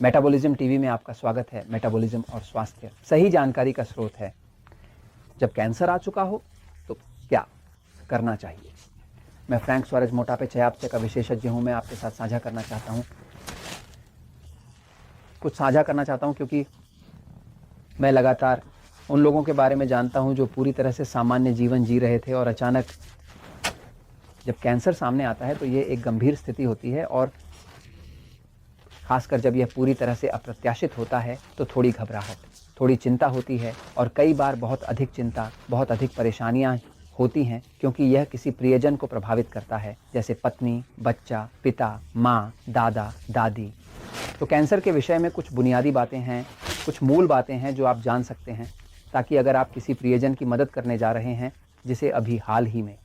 Metabolism TV में आपका स्वागत है। मेटाबॉलिज्म और स्वास्थ्य सही जानकारी का स्रोत है। जब कैंसर आ चुका हो तो क्या करना चाहिए? मैं फ्रैंक सुआरेज मोटापे चयापचय का विशेषज्ञ हूं। मैं आपके साथ साझा करना चाहता हूं, क्योंकि मैं लगातार उन लोगों के बारे में जानता हूं जो पूरी तरह से सामान्य जीवन जी रहे थे और अचानक जब कैंसर सामने आता है तो ये एक गंभीर स्थिति होती है और खासकर जब यह पूरी तरह से अप्रत्याशित होता है तो थोड़ी घबराहट, थोड़ी चिंता होती है और कई बार बहुत अधिक चिंता, बहुत अधिक परेशानियां होती हैं, क्योंकि यह किसी प्रियजन को प्रभावित करता है, जैसे पत्नी, बच्चा, पिता, माँ, दादा, दादी। तो कैंसर के विषय में कुछ बुनियादी बातें हैं, कुछ मूल बातें हैं जो आप जान सकते हैं, ताकि अगर आप किसी प्रियजन की मदद करने जा रहे हैं जिसे अभी हाल ही में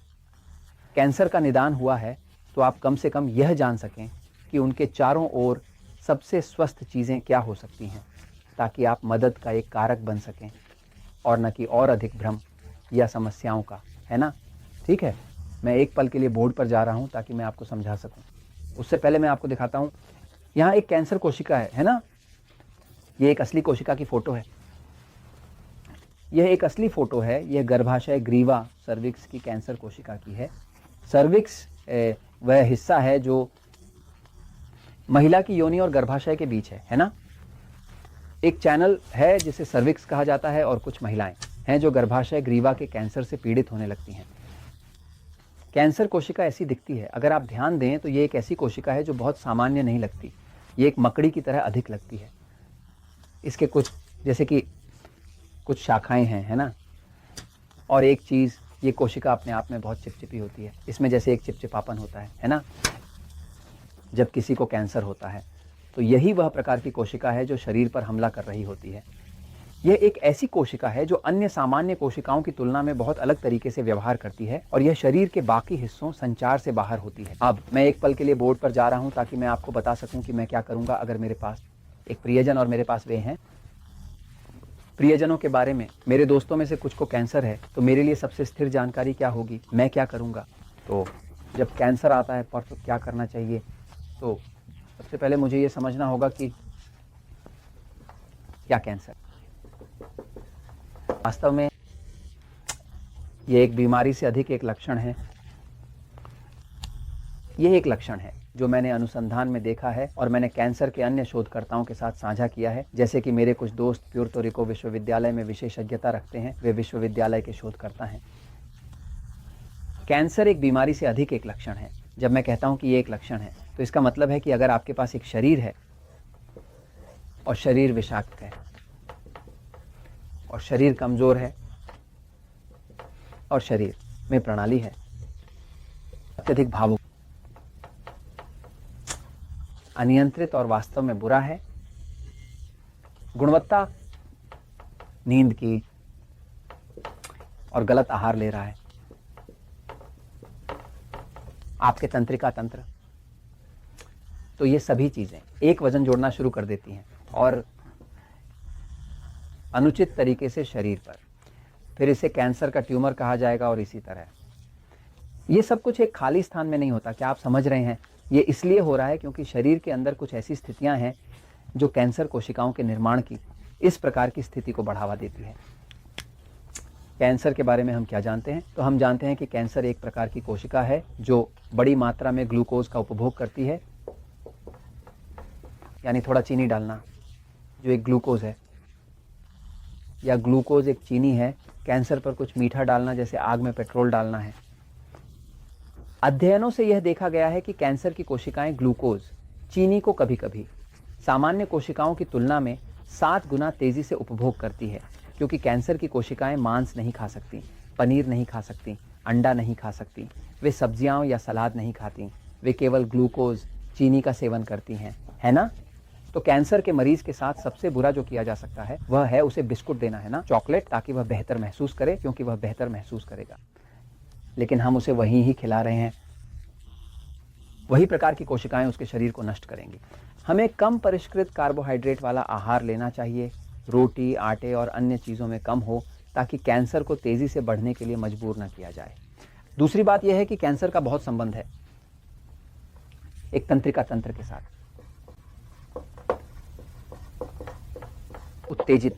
कैंसर का निदान हुआ है, तो आप कम से कम यह जान सकें कि उनके चारों ओर सबसे स्वस्थ चीज़ें क्या हो सकती हैं, ताकि आप मदद का एक कारक बन सकें और न कि और अधिक भ्रम या समस्याओं का, है ना? ठीक है, मैं एक पल के लिए बोर्ड पर जा रहा हूं ताकि मैं आपको समझा सकूं। उससे पहले मैं आपको दिखाता हूं, यहाँ एक कैंसर कोशिका है ना? ये एक असली कोशिका की फोटो है। यह एक असली फोटो है। यह गर्भाशय ग्रीवा सर्विक्स की कैंसर कोशिका की है। सर्विक्स वह हिस्सा है जो महिला की योनि और गर्भाशय के बीच है ना? एक चैनल है जिसे सर्विक्स कहा जाता है और कुछ महिलाएं हैं जो गर्भाशय ग्रीवा के कैंसर से पीड़ित होने लगती हैं। कैंसर कोशिका ऐसी दिखती है। अगर आप ध्यान दें तो ये एक ऐसी कोशिका है जो बहुत सामान्य नहीं लगती। ये एक मकड़ी की तरह अधिक लगती है। इसके कुछ जैसे कि कुछ शाखाएं हैं, है ना? और एक चीज़, ये कोशिका अपने आप में बहुत चिपचिपी होती है। इसमें जैसे एक चिपचिपापन होता है ना? जब किसी को कैंसर होता है तो यही वह प्रकार की कोशिका है जो शरीर पर हमला कर रही होती है। यह एक ऐसी कोशिका है जो अन्य सामान्य कोशिकाओं की तुलना में बहुत अलग तरीके से व्यवहार करती है और यह शरीर के बाकी हिस्सों संचार से बाहर होती है। अब मैं एक पल के लिए बोर्ड पर जा रहा हूं ताकि मैं आपको बता सकूं कि मैं क्या करूंगा अगर मेरे पास एक प्रियजन और मेरे पास वे हैं। प्रियजनों के बारे में, मेरे दोस्तों में से कुछ को कैंसर है तो मेरे लिए सबसे स्थिर जानकारी क्या होगी, मैं क्या करूंगा। तो जब कैंसर आता है पर तो क्या करना चाहिए, तो सबसे पहले मुझे ये समझना होगा कि क्या कैंसर वास्तव में ये एक बीमारी से अधिक एक लक्षण है। यह एक लक्षण है जो मैंने अनुसंधान में देखा है और मैंने कैंसर के अन्य शोधकर्ताओं के साथ साझा किया है। जैसे कि मेरे कुछ दोस्त प्यूर्तो रिको विश्वविद्यालय में विशेषज्ञता रखते हैं, वे विश्वविद्यालय के शोधकर्ता हैं। कैंसर एक बीमारी से अधिक एक लक्षण है। जब मैं कहता हूं कि ये एक लक्षण है तो इसका मतलब है कि अगर आपके पास एक शरीर है और शरीर विषाक्त है और शरीर कमजोर है और शरीर में प्रणाली है अत्यधिक भावुक, अनियंत्रित और वास्तव में बुरा है, गुणवत्ता नींद की और गलत आहार ले रहा है, आपके तंत्रिका तंत्र, तो ये सभी चीजें एक वजन जोड़ना शुरू कर देती हैं और अनुचित तरीके से शरीर पर, फिर इसे कैंसर का ट्यूमर कहा जाएगा और इसी तरह। ये सब कुछ एक खाली स्थान में नहीं होता। क्या आप समझ रहे हैं? ये इसलिए हो रहा है क्योंकि शरीर के अंदर कुछ ऐसी स्थितियां हैं जो कैंसर कोशिकाओं के निर्माण की इस प्रकार की स्थिति को बढ़ावा देती है। कैंसर के बारे में हम क्या जानते हैं? तो हम जानते हैं कि कैंसर एक प्रकार की कोशिका है जो बड़ी मात्रा में ग्लूकोज का उपभोग करती है, यानी थोड़ा चीनी डालना, जो एक ग्लूकोज है, या ग्लूकोज एक चीनी है। कैंसर पर कुछ मीठा डालना जैसे आग में पेट्रोल डालना है। अध्ययनों से यह देखा गया है कि कैंसर की कोशिकाएं ग्लूकोज, चीनी को कभी कभी सामान्य कोशिकाओं की तुलना में 7 गुना तेजी से उपभोग करती है, क्योंकि कैंसर की कोशिकाएं मांस नहीं खा सकती, पनीर नहीं खा सकती, अंडा नहीं खा सकती, वे सब्जियां या सलाद नहीं खाती, वे केवल ग्लूकोज, चीनी का सेवन करती हैं, है ना? तो कैंसर के मरीज के साथ सबसे बुरा जो किया जा सकता है वह है उसे बिस्कुट देना, है ना, चॉकलेट, ताकि वह बेहतर महसूस करे, क्योंकि वह बेहतर महसूस करेगा। लेकिन हम उसे वही ही खिला रहे हैं। वही प्रकार की कोशिकाएं उसके शरीर को नष्ट करेंगी। हमें कम परिष्कृत कार्बोहाइड्रेट वाला आहार लेना चाहिए। रोटी, आटे और अन्य चीज़ों में कम हो, ताकि कैंसर को तेज़ी से बढ़ने के लिए मजबूर न किया जाए। दूसरी बात यह है कि कैंसर का बहुत संबंध है एक तंत्रिका तंत्र के साथ। उत्तेजित।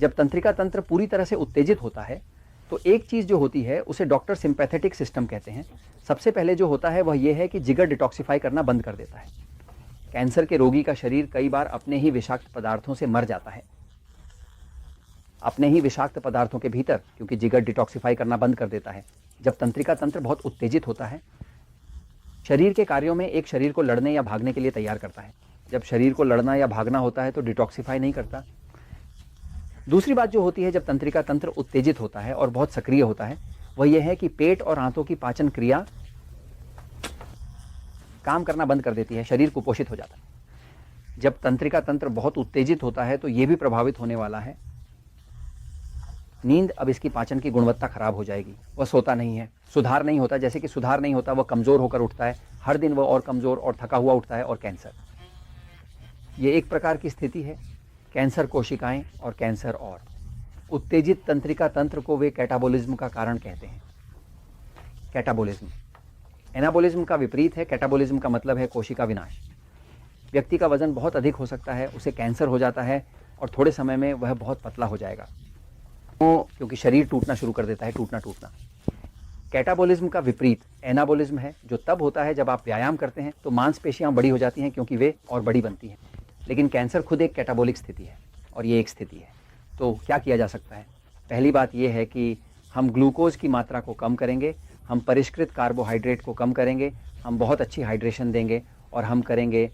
जब तंत्रिका तंत्र पूरी तरह से उत्तेजित होता है तो एक चीज जो होती है उसे डॉक्टर सिंपैथेटिक सिस्टम कहते हैं। सबसे पहले जो होता है वह यह है कि जिगर डिटॉक्सिफाई करना बंद कर देता है। कैंसर के रोगी का शरीर कई बार अपने ही विषाक्त पदार्थों से मर जाता है, अपने ही विषाक्त पदार्थों के भीतर, क्योंकि जिगर डिटॉक्सिफाई करना बंद कर देता है। जब तंत्रिका तंत्र बहुत उत्तेजित होता है, शरीर के कार्यों में एक शरीर को लड़ने या भागने के लिए तैयार करता है। जब शरीर को लड़ना या भागना होता है तो डिटॉक्सिफाई नहीं करता। दूसरी बात जो होती है जब तंत्रिका तंत्र उत्तेजित होता है और बहुत सक्रिय होता है, वह यह है कि पेट और आंतों की पाचन क्रिया काम करना बंद कर देती है, शरीर कुपोषित हो जाता है। जब तंत्रिका तंत्र बहुत उत्तेजित होता है तो यह भी प्रभावित होने वाला है, नींद। अब इसकी पाचन की गुणवत्ता खराब हो जाएगी, वह सोता नहीं है, सुधार नहीं होता। जैसे कि सुधार नहीं होता, वह कमजोर होकर उठता है, हर दिन वह और कमजोर और थका हुआ उठता है। और कैंसर, ये एक प्रकार की स्थिति है। कैंसर कोशिकाएं और कैंसर और उत्तेजित तंत्रिका तंत्र को वे कैटाबोलिज्म का कारण कहते हैं। कैटाबोलिज्म एनाबोलिज्म का विपरीत है। कैटाबोलिज्म का मतलब है कोशिका विनाश। व्यक्ति का वजन बहुत अधिक हो सकता है, उसे कैंसर हो जाता है और थोड़े समय में वह बहुत पतला हो जाएगा, क्योंकि शरीर टूटना शुरू कर देता है, टूटना। कैटाबोलिज्म का विपरीत एनाबोलिज्म है, जो तब होता है जब आप व्यायाम करते हैं तो मांसपेशियां बड़ी हो जाती हैं, क्योंकि वे और बड़ी बनती हैं। लेकिन कैंसर खुद एक कैटाबोलिक स्थिति है और ये एक स्थिति है। तो क्या किया जा सकता है? पहली बात यह है कि हम ग्लूकोज की मात्रा को कम करेंगे, हम परिष्कृत कार्बोहाइड्रेट को कम करेंगे, हम बहुत अच्छी हाइड्रेशन देंगे और हम करेंगे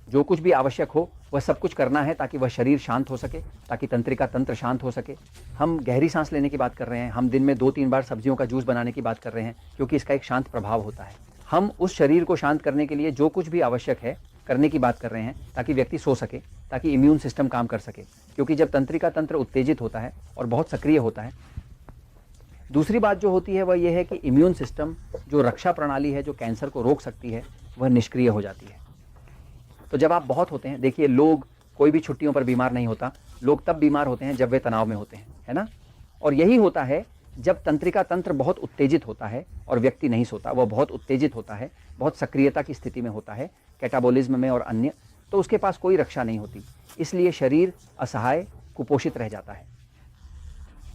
जो कुछ भी आवश्यक हो वह सब कुछ करना है ताकि वह शरीर शांत हो सके, ताकि तंत्रिका तंत्र शांत हो सके। हम गहरी सांस लेने की बात कर रहे हैं, हम दिन में 2-3 बार सब्जियों का जूस बनाने की बात कर रहे हैं, क्योंकि इसका एक शांत प्रभाव होता है। हम उस शरीर को शांत करने के लिए जो कुछ भी आवश्यक है करने की बात कर रहे हैं, ताकि व्यक्ति सो सके, ताकि इम्यून सिस्टम काम कर सके। क्योंकि जब तंत्रिका तंत्र उत्तेजित होता है और बहुत सक्रिय होता है, दूसरी बात जो होती है वह यह है कि इम्यून सिस्टम, जो रक्षा प्रणाली है, जो कैंसर को रोक सकती है, वह निष्क्रिय हो जाती है। तो जब आप बहुत होते हैं, देखिए लोग कोई भी छुट्टियों पर बीमार नहीं होता, लोग तब बीमार होते हैं जब वे तनाव में होते हैं, है ना। और यही होता है जब तंत्रिका तंत्र बहुत उत्तेजित होता है और व्यक्ति नहीं सोता, वह बहुत उत्तेजित होता है, बहुत सक्रियता की स्थिति में होता है, कैटाबोलिज्म में और अन्य, तो उसके पास कोई रक्षा नहीं होती। इसलिए शरीर असहाय, कुपोषित रह जाता है।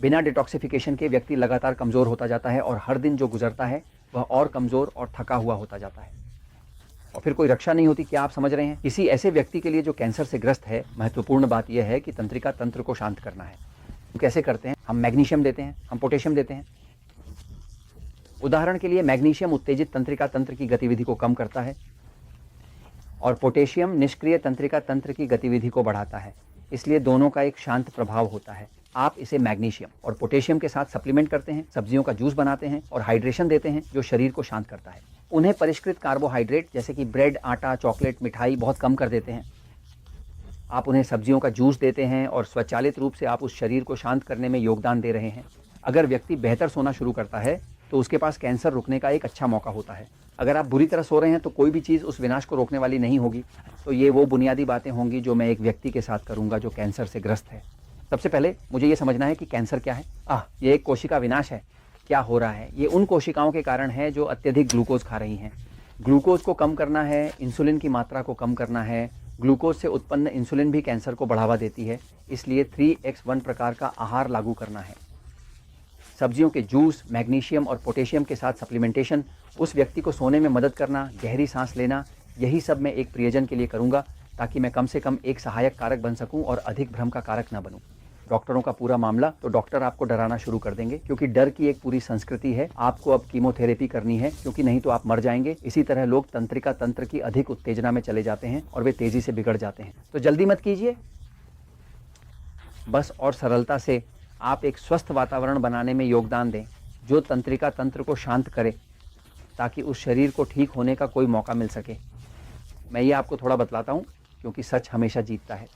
बिना डिटॉक्सिफिकेशन के व्यक्ति लगातार कमजोर होता जाता है और हर दिन जो गुजरता है वह और कमजोर और थका हुआ होता जाता है और फिर कोई रक्षा नहीं होती। क्या आप समझ रहे हैं? किसी ऐसे व्यक्ति के लिए जो कैंसर से ग्रस्त है, महत्वपूर्ण बात यह है कि तंत्रिका तंत्र को शांत करना है। हम कैसे करते हैं? हम मैग्नीशियम देते हैं, हम पोटेशियम देते हैं। उदाहरण के लिए मैग्नीशियम उत्तेजित तंत्रिका तंत्र की गतिविधि को कम करता है और पोटेशियम निष्क्रिय तंत्रिका तंत्र की गतिविधि को बढ़ाता है। इसलिए दोनों का एक शांत प्रभाव होता है। आप इसे मैग्नीशियम और पोटेशियम के साथ सप्लीमेंट करते हैं, सब्जियों का जूस बनाते हैं और हाइड्रेशन देते हैं, जो शरीर को शांत करता है। उन्हें परिष्कृत कार्बोहाइड्रेट जैसे कि ब्रेड, आटा, चॉकलेट, मिठाई बहुत कम कर देते हैं। आप उन्हें सब्जियों का जूस देते हैं और स्वचालित रूप से आप उस शरीर को शांत करने में योगदान दे रहे हैं। अगर व्यक्ति बेहतर सोना शुरू करता है तो उसके पास कैंसर रुकने का एक अच्छा मौका होता है। अगर आप बुरी तरह सो रहे हैं तो कोई भी चीज़ उस विनाश को रोकने वाली नहीं होगी। तो ये वो बुनियादी बातें होंगी जो मैं एक व्यक्ति के साथ करूंगा जो कैंसर से ग्रस्त है। सबसे पहले मुझे ये समझना है कि कैंसर क्या है। ये एक कोशिका विनाश है। क्या हो रहा है? ये उन कोशिकाओं के कारण है जो अत्यधिक ग्लूकोज खा रही हैं। ग्लूकोज को कम करना है, इंसुलिन की मात्रा को कम करना है। ग्लूकोज से उत्पन्न इंसुलिन भी कैंसर को बढ़ावा देती है, इसलिए 3x1 प्रकार का आहार लागू करना है। सब्जियों के जूस, मैग्नीशियम और पोटेशियम के साथ सप्लीमेंटेशन, उस व्यक्ति को सोने में मदद करना, गहरी सांस लेना, यही सब मैं एक प्रियजन के लिए करूंगा ताकि मैं कम से कम एक सहायक कारक बन सकूं और अधिक भ्रम का कारक ना बनूं। डॉक्टरों का पूरा मामला, तो डॉक्टर आपको डराना शुरू कर देंगे, क्योंकि डर की एक पूरी संस्कृति है। आपको अब कीमोथेरेपी करनी है, क्योंकि नहीं तो आप मर जाएंगे। इसी तरह लोग तंत्रिका तंत्र की अधिक उत्तेजना में चले जाते हैं और वे तेजी से बिगड़ जाते हैं। तो जल्दी मत कीजिए, बस और सरलता से आप एक स्वस्थ वातावरण बनाने में योगदान दें जो तंत्रिका तंत्र को शांत करे, ताकि उस शरीर को ठीक होने का कोई मौका मिल सके। मैं ये आपको थोड़ा बतलाता हूँ, क्योंकि सच हमेशा जीतता है।